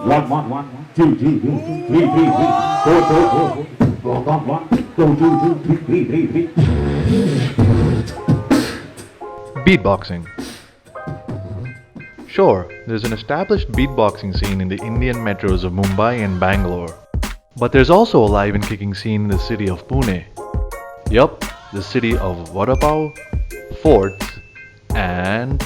One, two, three, three, four. One, two, three. Beatboxing. Sure, there's an established beatboxing scene in the Indian metros of Mumbai and Bangalore. But there's also a live and kicking scene in the city of Pune. Yup, the city of Vada Pav, forts, and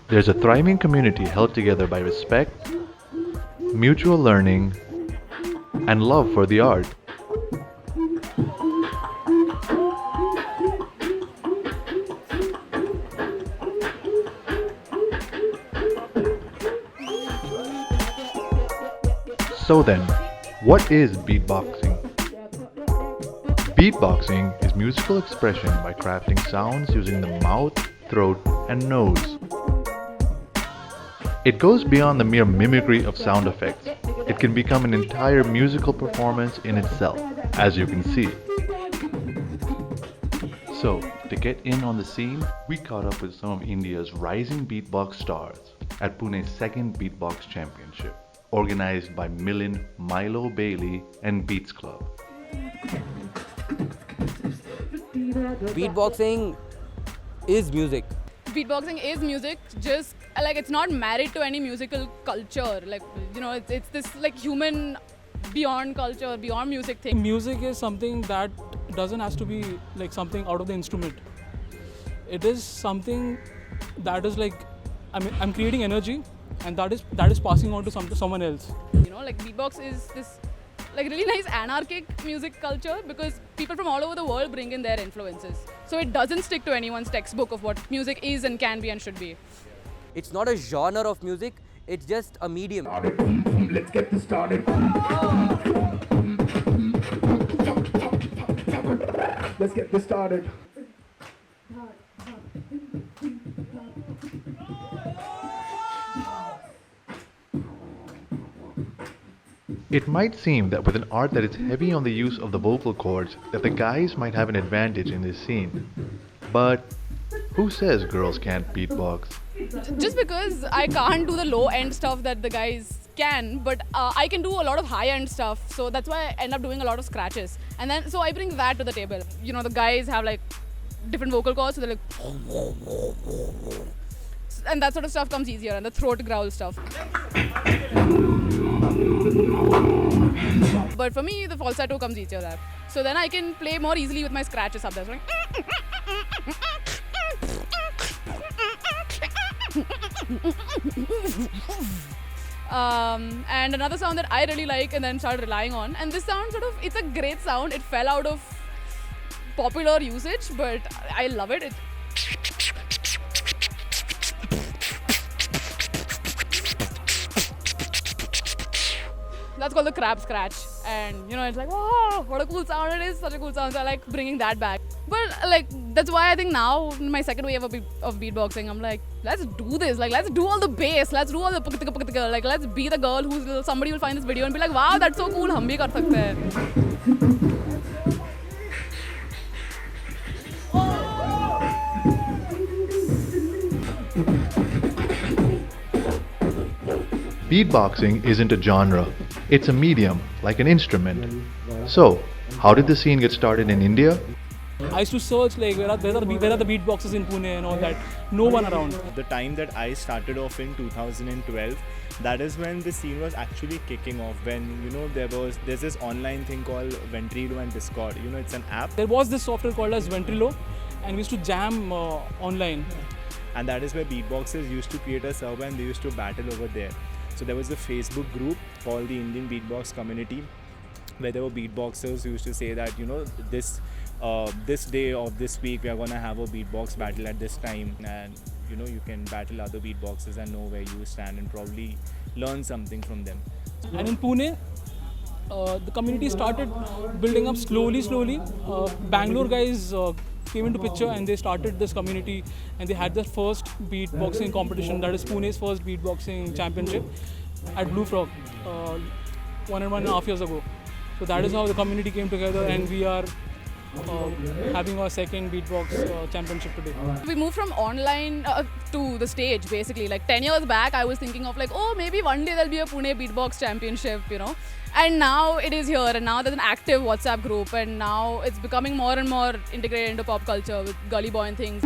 there's a thriving community held together by respect, mutual learning, and love for the art. So then, what is beatboxing? Beatboxing is musical expression by crafting sounds using the mouth, throat, and nose. It goes beyond the mere mimicry of sound effects. It can become an entire musical performance in itself, as you can see. So, to get in on the scene, we caught up with some of India's rising beatbox stars at Pune's second Beatbox Championship, organized by Milind, Milo, Bailey, and Beats Club. Beatboxing is music. Beatboxing is music, just like it's not married to any musical culture. Like, you know, it's this like human beyond culture, beyond music thing. Music is something that doesn't have to be like something out of the instrument. It is something that is like, I'm creating energy, and that is passing on to someone else. You know, like beatbox is this like really nice anarchic music culture because people from all over the world bring in their influences. So it doesn't stick to anyone's textbook of what music is and can be and should be. It's not a genre of music, it's just a medium. Let's get this started. Let's get this started. It might seem that with an art that is heavy on the use of the vocal cords, that the guys might have an advantage in this scene. But who says girls can't beatbox? Just because I can't do the low end stuff that the guys can, but I can do a lot of high end stuff. So that's why I end up doing a lot of scratches. And then, so I bring that to the table. You know, the guys have like different vocal cords, so they're like, and that sort of stuff comes easier, and the throat growl stuff. But for me, the falsetto comes easier there. So then I can play more easily with my scratches up there. So and another sound that I really like and then started relying on, and this sound it's a great sound. It fell out of popular usage, but I love it. That's called the crab scratch, and you know, it's like, wow, what a cool sound it is, such a cool sound. So I like bringing that back. But like, that's why I think now, in my second wave of beatboxing, I'm like, let's do this, like let's do all the bass, let's do all the like let's be the girl who's, somebody will find this video and be like, wow, that's so cool, hum bhi kar sakte hain. Beatboxing isn't a genre, it's a medium, like an instrument. So, how did the scene get started in India? I used to search like where are the beatboxers in Pune and all that. No one around. The time that I started off in 2012, that is when the scene was actually kicking off. When, you know, there's this online thing called Ventrilo and Discord. You know, it's an app. There was this software called as Ventrilo, and we used to jam online. And that is where beatboxers used to create a server and they used to battle over there. So there was a Facebook group called the Indian Beatbox Community, where there were beatboxers who used to say that, you know, this day of this week we are going to have a beatbox battle at this time, and you know, you can battle other beatboxers and know where you stand and probably learn something from them. And in Pune, the community started building up slowly. Bangalore guys came into picture and they started this community, and they had their first beatboxing competition, that is Pune's first beatboxing championship at Blue Frog 1.5 years ago. So that is how the community came together, and we are having our second Beatbox Championship today. We moved from online to the stage basically. Like 10 years back, I was thinking of like, oh, maybe one day there'll be a Pune Beatbox Championship, you know. And now it is here, and now there's an active WhatsApp group, and now it's becoming more and more integrated into pop culture with Gully Boy and things.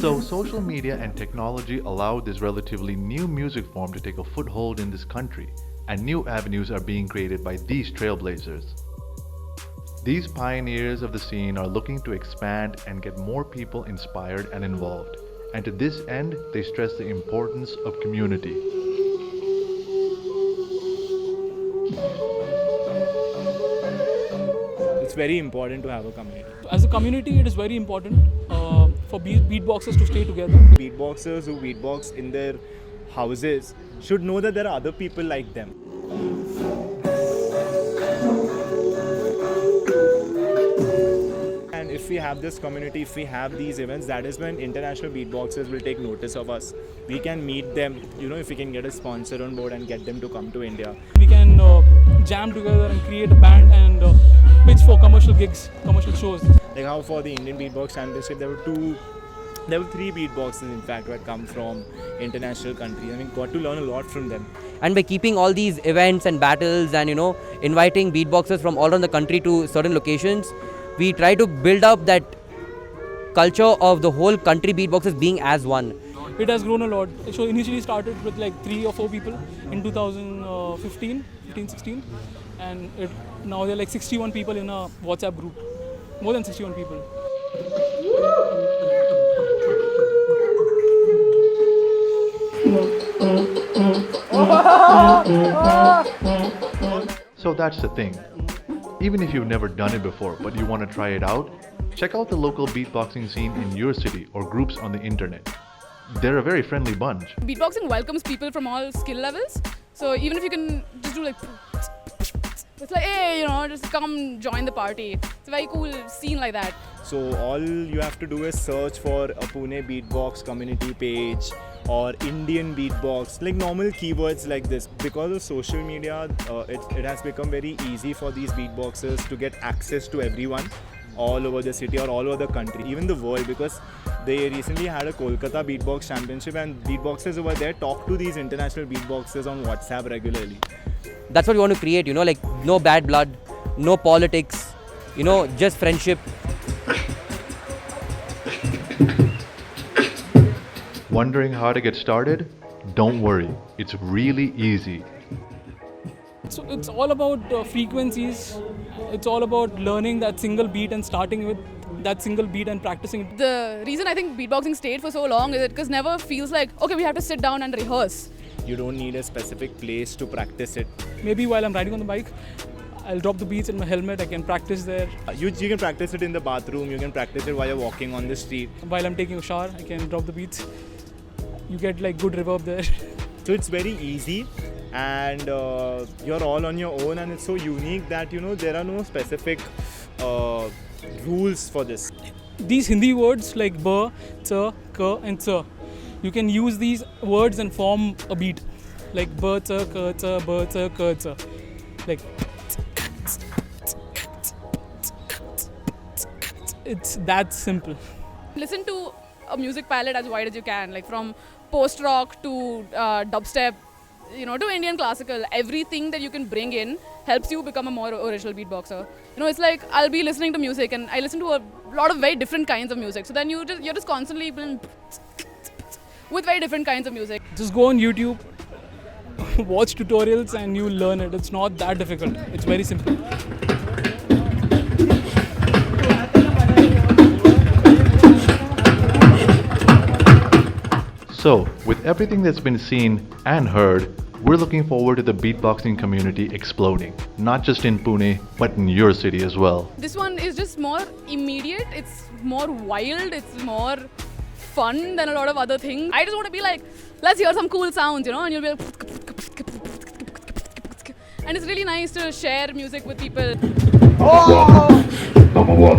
So, social media and technology allowed this relatively new music form to take a foothold in this country, and new avenues are being created by these trailblazers. These pioneers of the scene are looking to expand and get more people inspired and involved, and to this end, they stress the importance of community. It's very important to have a community. As a community, it is very important for beatboxers to stay together. Beatboxers who beatbox in their houses should know that there are other people like them. And if we have this community, if we have these events, that is when international beatboxers will take notice of us. We can meet them, you know, if we can get a sponsor on board and get them to come to India. We can jam together and create a band and pitch for commercial gigs, commercial shows. Like how for the Indian Beatbox Championship, there were three beatboxers in fact who had come from international countries. I mean, got to learn a lot from them. And by keeping all these events and battles and, you know, inviting beatboxers from all around the country to certain locations, we try to build up that culture of the whole country beatboxers being as one. It has grown a lot. So initially started with like 3 or 4 people in 2015, 16, and now there are like 61 people in a WhatsApp group. More than 61 people. So that's the thing. Even if you've never done it before but you want to try it out, check out the local beatboxing scene in your city or groups on the internet. They're a very friendly bunch. Beatboxing welcomes people from all skill levels. So even if you can just do like, it's like, hey, you know, just come join the party. It's a very cool scene like that. So all you have to do is search for a Pune Beatbox community page or Indian Beatbox, like normal keywords like this. Because of social media, it has become very easy for these beatboxers to get access to everyone all over the city or all over the country, even the world, because they recently had a Kolkata Beatbox Championship and beatboxers over there talk to these international beatboxers on WhatsApp regularly. That's what we want to create, you know, like no bad blood, no politics, you know, just friendship. Wondering how to get started? Don't worry, it's really easy. So it's all about frequencies. It's all about learning that single beat and starting with that single beat and practicing it. The reason I think beatboxing stayed for so long is because never feels like, okay, we have to sit down and rehearse. You don't need a specific place to practice it. Maybe while I'm riding on the bike, I'll drop the beats in my helmet. I can practice there. You can practice it in the bathroom, you can practice it while you're walking on the street. While I'm taking a shower, I can drop the beats. You get like good reverb there. So it's very easy and you're all on your own, and it's so unique that, you know, there are no specific rules for this. These Hindi words like ba, cha, ka and cha, you can use these words and form a beat. Like ba, cha, ka, cha. Like it's that simple. Listen to a music palette as wide as you can, like from post-rock to dubstep, you know, to Indian classical. Everything that you can bring in helps you become a more original beatboxer. You know, it's like I'll be listening to music and I listen to a lot of very different kinds of music. So then you're just constantly with very different kinds of music. Just go on YouTube, watch tutorials and you learn it. It's not that difficult. It's very simple. So, with everything that's been seen and heard, we're looking forward to the beatboxing community exploding, not just in Pune, but in your city as well. This one is just more immediate, it's more wild, it's more fun than a lot of other things. I just want to be like, let's hear some cool sounds, you know, and you'll be like, and it's really nice to share music with people. Mama what?